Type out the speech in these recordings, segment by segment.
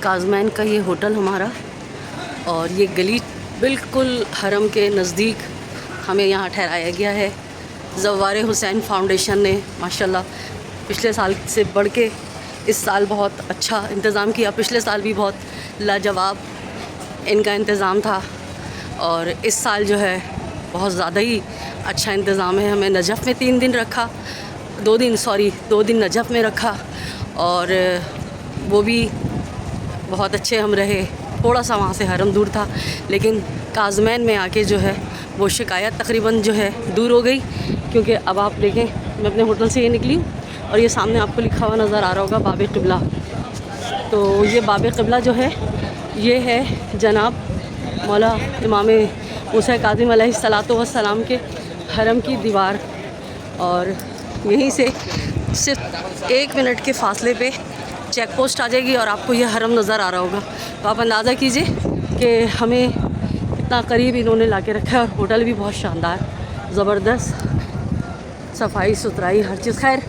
काज़मैन का ये होटल हमारा, और ये गली बिल्कुल हरम के नज़दीक हमें यहाँ ठहराया गया है। ज़व्वारे हुसैन फाउंडेशन ने माशाल्लाह पिछले साल से बढ़ के इस साल बहुत अच्छा इंतज़ाम किया। पिछले साल भी बहुत लाजवाब इनका इंतज़ाम था, और इस साल जो है बहुत ज़्यादा ही अच्छा इंतज़ाम है। हमें नजफ़ में 3 दिन रखा, 2 दिन नजफ़ में रखा, और वो भी बहुत अच्छे हम रहे। थोड़ा सा वहाँ से हरम दूर था, लेकिन काज़मैन में आके जो है वो शिकायत तकरीबन जो है दूर हो गई। क्योंकि अब आप देखें, मैं अपने होटल से ये निकली और ये सामने आपको लिखा हुआ नज़र आ रहा होगा बाब क़िबला। तो ये बाब क़िबला जो है ये है जनाब मौला इमाम मूसा काज़िम अलैहिस्सलातु वस्सलाम के हरम की दीवार, और यहीं से सिर्फ 1 मिनट के फ़ासले पे चेक पोस्ट आ जाएगी और आपको ये हरम नज़र आ रहा होगा। तो आप अंदाज़ा कीजिए कि हमें इतना करीब इन्होंने ला के रखा है, और होटल भी बहुत शानदार, ज़बरदस्त, सफाई सुथराई हर चीज़। खैर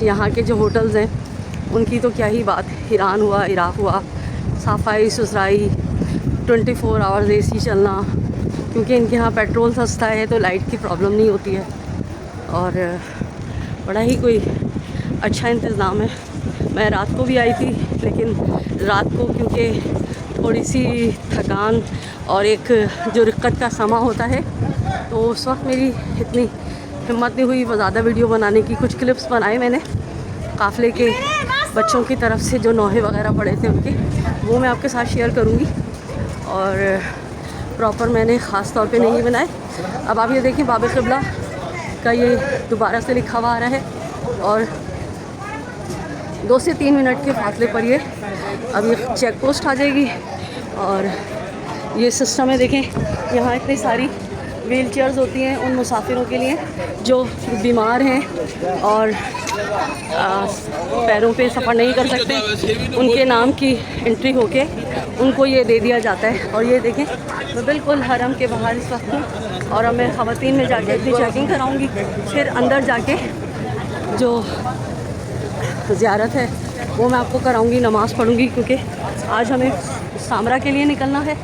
यहाँ के जो होटल्स हैं उनकी तो क्या ही बात, ईरान हुआ, इराक़ हुआ, सफाई सुथराई, 24 आवर्स AC चलना, क्योंकि इनके यहाँ पेट्रोल सस्ता है तो लाइट की प्रॉब्लम नहीं होती है, और बड़ा ही कोई अच्छा इंतज़ाम है। मैं रात को भी आई थी, लेकिन रात को क्योंकि थोड़ी सी थकान और एक जो रिक्कत का समा होता है, तो उस वक्त मेरी इतनी हिम्मत नहीं हुई वो ज़्यादा वीडियो बनाने की। कुछ क्लिप्स बनाए मैंने काफ़िले के बच्चों की तरफ से जो नौहे वगैरह पड़े थे उनके, वो मैं आपके साथ शेयर करूँगी, और प्रॉपर मैंने ख़ास तौर पे नहीं बनाए। अब आप ये देखिए बाब क़िबला का ये दोबारा से लिखा हुआ आ रहा है, और 2 से 3 मिनट के फासले पर ये अब ये चेक पोस्ट आ जाएगी। और ये सिस्टम है, देखें यहाँ इतनी सारी व्हील चेयर्स होती हैं उन मुसाफिरों के लिए जो बीमार हैं और पैरों पे सफ़र नहीं कर सकते, उनके नाम की एंट्री होके उनको ये दे दिया जाता है। और ये देखें, मैं बिल्कुल हरम के बाहर इस वक्त हूँ, और अब मैं ख़वातीन में जाके अपनी चेकिंग कराऊँगी, फिर अंदर जाके जो ज़ियारत है वो मैं आपको कराऊंगी, नमाज़ पढ़ूंगी, क्योंकि आज हमें सामरा के लिए निकलना है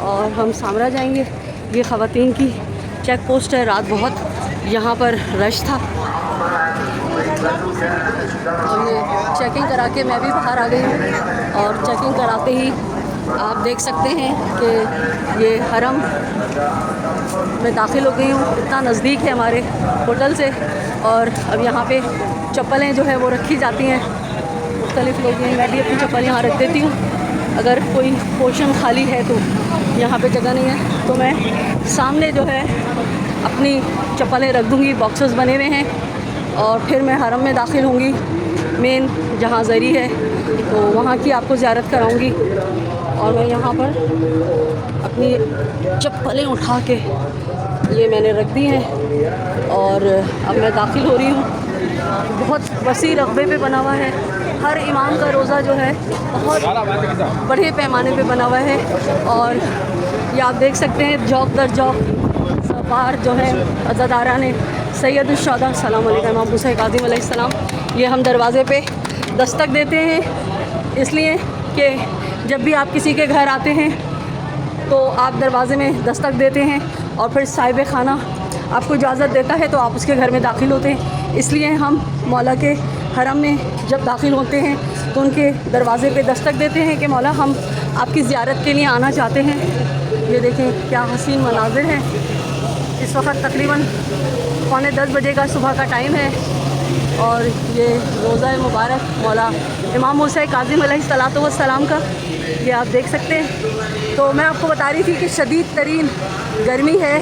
और हम सामरा जाएंगे। ये ख़वातीन की चेक पोस्ट है, रात बहुत यहाँ पर रश था, और ये चेकिंग करा के मैं भी बाहर आ गई हूँ, और चेकिंग कराते ही आप देख सकते हैं कि ये हरम में दाखिल हो गई हूँ। इतना नज़दीक है हमारे होटल से, और अब यहाँ पे चप्पलें जो है वो रखी जाती हैं, मुख्तलिफ़ लोग हैं, मैं भी अपनी चप्पल यहाँ रख देती हूँ। अगर कोई पोर्शन खाली है तो यहाँ पे जगह नहीं है, तो मैं सामने जो है अपनी चप्पलें रख दूँगी, बॉक्सेस बने हुए हैं, और फिर मैं हरम में दाखिल होंगी। मेन जहाँ ज़री है तो वहाँ की आपको ज़ियारत कराऊँगी, और मैं यहाँ पर अपनी चप्पलें उठा के ये मैंने रख दी हैं, और अब मैं दाखिल हो रही हूँ। बहुत वसी रकबे पे बना हुआ है, हर इमाम का रोज़ा जो है बहुत बड़े पैमाने पे बना हुआ है, और ये आप देख सकते हैं जौक दर जौक सफार जो है अज़ादारा ने सैयदुश्शुहदा सलाम अलैका इमाम मूसा काज़िम अलैहिस्सलाम, ये हम दरवाज़े पे दस्तक देते हैं, इसलिए कि जब भी आप किसी के घर आते हैं तो आप दरवाज़े में दस्तक देते हैं, और फिर साहिब खाना आपको इजाज़त देता है तो आप उसके घर में दाखिल होते हैं। इसलिए हम मौला के हरम में जब दाखिल होते हैं तो उनके दरवाज़े पे दस्तक देते हैं कि मौला हम आपकी ज़ियारत के लिए आना चाहते हैं। ये देखें क्या हसीन मनाज़िर हैं। इस वक्त तकरीबन 9:45 बजे का सुबह का टाइम है, और ये रोज़ा मुबारक मौला इमाम मूसा काज़िम अलैहिस्सलातु वस्सलाम का ये आप देख सकते हैं। तो मैं आपको बता रही थी कि शदीद तरीन गर्मी है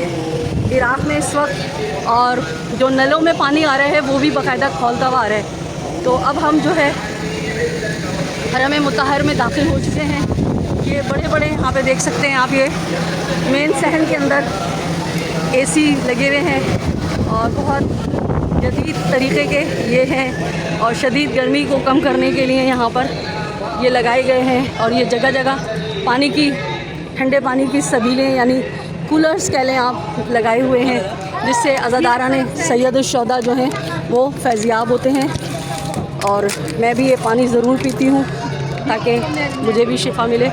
इराक़ में इस वक्त, और जो नलों में पानी आ रहा है वो भी बाकायदा खौलता हुआ आ रहा है। तो अब हम जो है हरम मुतहर में दाखिल हो चुके हैं। ये बड़े बड़े यहाँ पे देख सकते हैं आप, ये मेन सहन के अंदर AC लगे हुए हैं, और बहुत जदीद तरीक़े के ये हैं, और शदीद गर्मी को कम करने के लिए यहाँ पर ये लगाए गए हैं। और ये जगह जगह पानी की, ठंडे पानी की सबीलें यानी कूलर्स कह लें आप, लगाए हुए हैं, जिससे अज़ादारा ने सैयदुश्शुहदा जो हैं वो फैज़याब होते हैं। और मैं भी ये पानी ज़रूर पीती हूँ, ताकि मुझे भी शिफा मिले।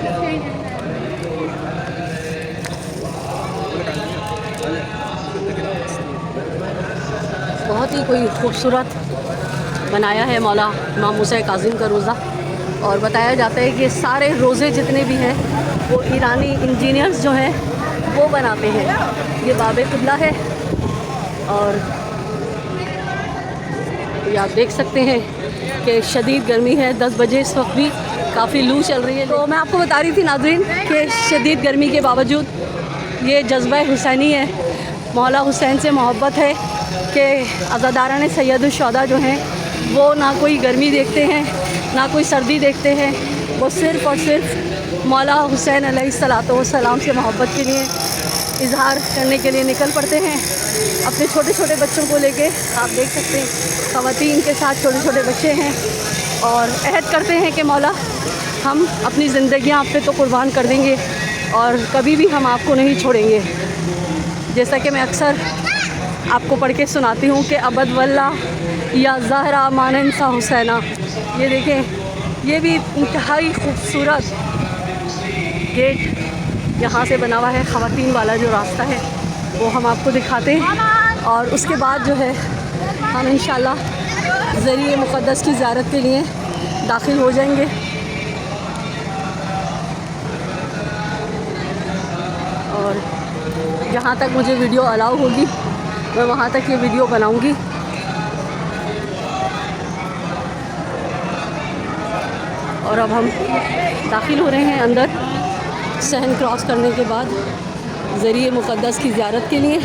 बहुत ही कोई खूबसूरत बनाया है मौला इमाम मूसा काज़िम का रोज़ा। और बताया जाता है कि सारे रोज़े जितने भी हैं वो ईरानी इंजीनियर्स जो हैं वो बनाते हैं। ये बाबे क़िबला है और ये आप देख सकते हैं कि शदीद गर्मी है। 10 बजे इस वक्त भी काफ़ी लू चल रही है। तो मैं आपको बता रही थी नाज़रीन कि शदीद गर्मी के बावजूद ये जज्बा हुसैनी है, मौला हुसैन से मोहब्बत है कि अज़ादारान सैयदुश्शुहदा जो हैं वो ना कोई गर्मी देखते हैं ना कोई सर्दी देखते हैं। वो सिर्फ़ और सिर्फ मौला हुसैन अलैहिस्सलातो वस्सलाम से मोहब्बत के लिए इजहार करने के लिए निकल पड़ते हैं अपने छोटे छोटे बच्चों को लेके। आप देख सकते हैं ख़वातीन के साथ छोटे छोटे बच्चे हैं और अहद करते हैं कि मौला हम अपनी ज़िंदगियाँ आप पे तो कुर्बान कर देंगे और कभी भी हम आपको नहीं छोड़ेंगे। जैसा कि मैं अक्सर आपको पढ़ के सुनाती हूँ कि अबद वल्ला या ज़हरा मानन सा हुसैना। ये देखें, ये भी इंतहाई खूबसूरत गेट यहाँ से बना हुआ है। ख़वातीन वाला जो रास्ता है वो हम आपको दिखाते हैं और उसके बाद जो है हम इंशाल्लाह ज़रिए मुक़द्दस की ज़ियारत के लिए दाखिल हो जाएंगे। और जहाँ तक मुझे वीडियो अलाउ होगी मैं वहाँ तक ये वीडियो बनाऊँगी। और अब हम दाखिल हो रहे हैं अंदर सहन क्रॉस करने के बाद ज़रिए मुक़द्दस की ज़ियारत के लिए।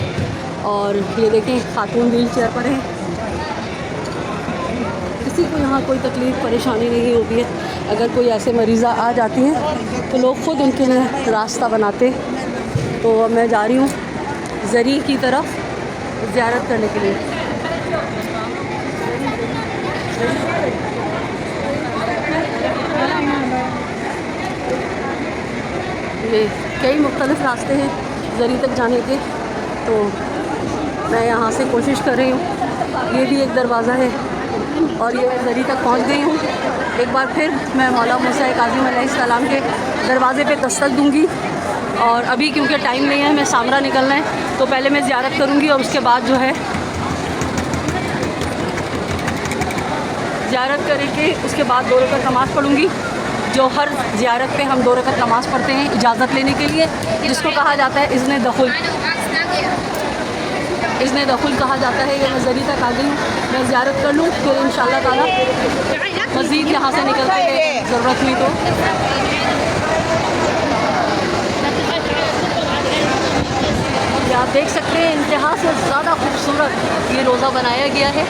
और ये देखें खातून व्हील चेयर पर हैं, किसी को यहाँ कोई तकलीफ़ परेशानी नहीं होती है। अगर कोई ऐसे मरीज़ा आ जाती हैं तो लोग ख़ुद उनके लिए रास्ता बनाते। तो अब मैं जा रही हूँ ज़रिए की तरफ ज़ियारत करने के लिए। ये कई मुख्तलिफ़ रास्ते हैं ज़रिए तक जाने के, तो मैं यहाँ से कोशिश कर रही हूँ। ये भी एक दरवाज़ा है और ये मैं ज़रिए तक पहुँच गई हूँ। एक बार फिर मैं मौला मूसा काज़िम अलैहिस्सलाम के दरवाज़े पे दस्तक दूँगी। और अभी क्योंकि टाइम नहीं है, मैं सामरा निकलना है, तो पहले मैं ज़ियारत करूँगी और उसके बाद जो है ज़ियारत करके उसके बाद 2 रकात नमाज़ पढ़ूँगी। जो हर ज़ियारत पे हम 2 रकात नमाज़ पढ़ते हैं इजाज़त लेने के लिए, जिसको कहा जाता है इज़्न दखुल। इज़्न दखुल कहा जाता है। ये मैं ज़रिए तक आ गई हूँ, मैं ज़ियारत कर लूँ फिर इंशाअल्लाह ताला मज़ीद यहाँ से निकलते हैं ज़रूरत हुई तो। आप देख सकते हैं इंतहा से ज़्यादा खूबसूरत ये रोज़ा बनाया गया है।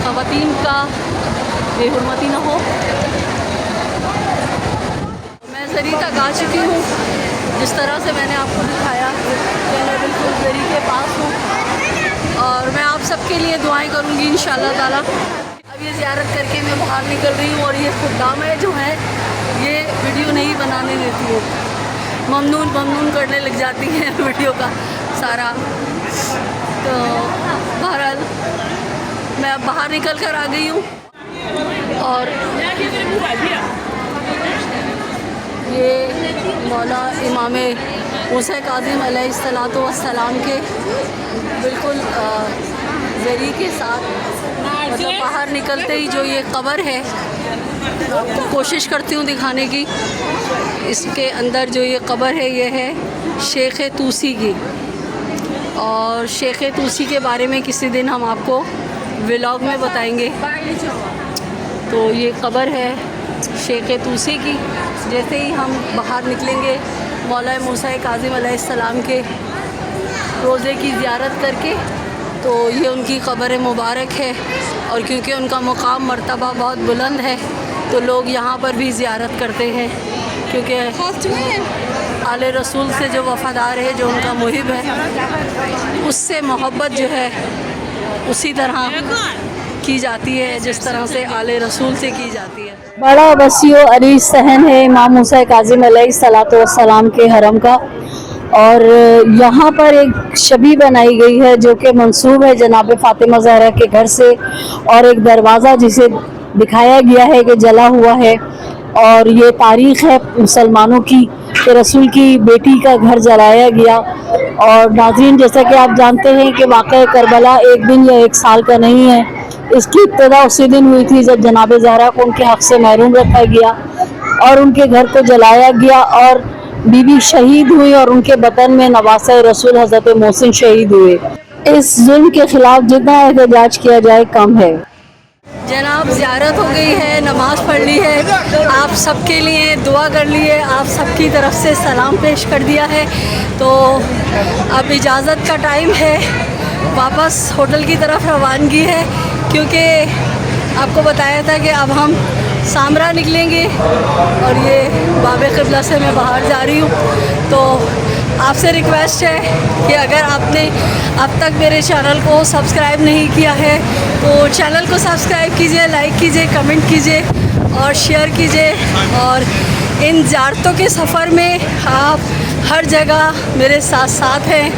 ख़वातीन का बेहुरमती न हो। मैं ज़रिए तक आ चुकी हूँ। जिस तरह से मैंने आपको दिखाया कि मैं बिल्कुल ज़रिए के पास हूँ और मैं आप सबके लिए दुआएं करूँगी इंशाअल्लाह ताला। अब ये ज़ियारत करके मैं बाहर निकल रही हूँ और ये खुदामें जो हैं ये वीडियो नहीं बनाने देती है, ममनून करने लग जाती हैं वीडियो का सारा। तो बहरहाल मैं अब बाहर निकल कर आ गई हूँ और ये मौला इमाम मूसा काज़िम अलैहिस्सलातो वस्सलाम के बिल्कुल ज़रिए के साथ मतलब बाहर निकलते ही जो ये कब्र है, आपको कोशिश करती हूँ दिखाने की। इसके अंदर जो ये कब्र है ये है शेख तूसी की। और शेख तूसी के बारे में किसी दिन हम आपको व्लॉग में बताएंगे। तो ये कब्र है शेख तूसी की। जैसे ही हम बाहर निकलेंगे मौला मूसा काज़िम अलैहिस्सलाम के रोज़े की ज़ियारत करके, तो ये उनकी कब्र मुबारक है। और क्योंकि उनका मुकाम मर्तबा बहुत बुलंद है तो लोग यहाँ पर भी ज़ियारत करते हैं, क्योंकि आले रसूल से जो वफ़ादार है, जो उनका मुहिब है, उससे मोहब्बत जो है उसी तरह की जाती है जिस तरह से आले रसूल से की जाती है। बड़ा वसीओ अरीज सहन है इमाम मूसा काज़िम अलैहिस्सलातो वस्सलाम के हरम का। और यहाँ पर एक शबी बनाई गई है जो कि मंसूब है जनाब फ़ातिमा ज़हरा के घर से, और एक दरवाज़ा जिसे दिखाया गया है कि जला हुआ है। और ये तारीख़ है मुसलमानों की कि रसूल की बेटी का घर जलाया गया। और नाज़रीन, जैसा कि आप जानते हैं कि वाक़या करबला एक दिन या एक साल का नहीं है। इसकी इब्तिदा उसी दिन हुई थी जब जनाब ज़हरा को उनके हक़ से महरूम रखा गया और उनके घर को जलाया गया, और बीबी शहीद हुई और उनके बतन में नवासा रसूल हज़रत मोहसिन शहीद हुए। इस जुल्म के ख़िलाफ़ जितना एहतजाज किया जाए कम है। जनाब, ज़ियारत हो गई है, नमाज़ पढ़ ली है, आप सबके लिए दुआ कर ली है, आप सबकी तरफ से सलाम पेश कर दिया है। तो अब इजाज़त का टाइम है, वापस होटल की तरफ रवानगी है, क्योंकि आपको बताया था कि अब हम सामरा निकलेंगे और ये बाब क़िबला से मैं बाहर जा रही हूँ। तो आपसे रिक्वेस्ट है कि अगर आपने अब तक मेरे चैनल को सब्सक्राइब नहीं किया है तो चैनल को सब्सक्राइब कीजिए, लाइक कीजिए, कमेंट कीजिए और शेयर कीजिए। और इन ज़ियारतों के सफ़र में आप हर जगह मेरे साथ साथ हैं।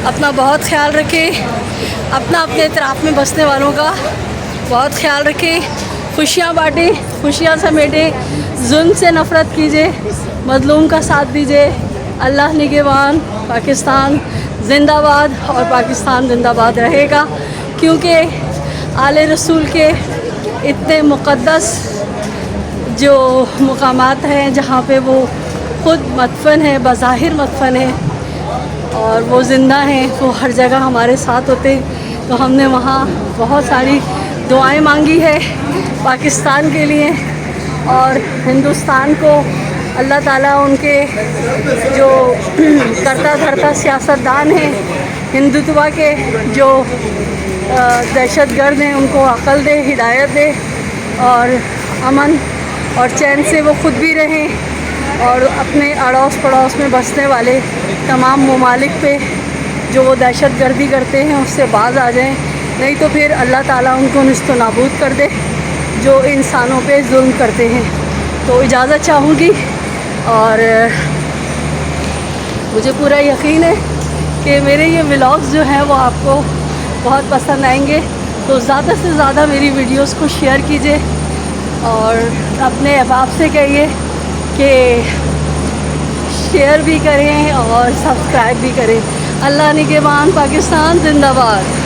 अपना बहुत ख्याल रखें, अपना अपने इतराफ़ में बसने वालों का बहुत ख्याल रखें, खुशियाँ बाँटें, खुशियाँ समेटें, जुल्म से नफ़रत कीजिए, मज़लूम का साथ दीजिए। अल्लाह निगहबान, पाकिस्तान ज़िंदाबाद और पाकिस्तान ज़िंदाबाद रहेगा, क्योंकि आले रसूल के इतने मुक़द्दस जो मुकामात हैं जहाँ पे वो ख़ुद मदफन है, बज़ाहिर मदफन है और वो ज़िंदा हैं, वो हर जगह हमारे साथ होते हैं। तो हमने वहाँ बहुत सारी दुआएं मांगी है पाकिस्तान के लिए और हिंदुस्तान को। अल्लाह ताला उनके जो करता धरता सियासतदान हैं हिंदुत्व के, जो दहशतगर्द हैं, उनको अक़ल दे, हिदायत दे और अमन और चैन से वो ख़ुद भी रहें और अपने अड़ोस पड़ोस में बसने वाले तमाम ममालिक पे जो वो दहशतगर्दी करते हैं उससे बाज आ जाएं। नहीं तो फिर अल्लाह ताला उनको निस्त नाबूद कर दे जो इंसानों पे जुल्म करते हैं। तो इजाज़त चाहूँगी और मुझे पूरा यकीन है कि मेरे ये व्लॉग्स जो हैं वो आपको बहुत पसंद आएंगे। तो ज़्यादा से ज़्यादा मेरी वीडियोस को शेयर कीजिए और अपने अहबाब से कहिए कि शेयर भी करें और सब्सक्राइब भी करें। अल्लाह निगहबान, पाकिस्तान ज़िंदाबाद।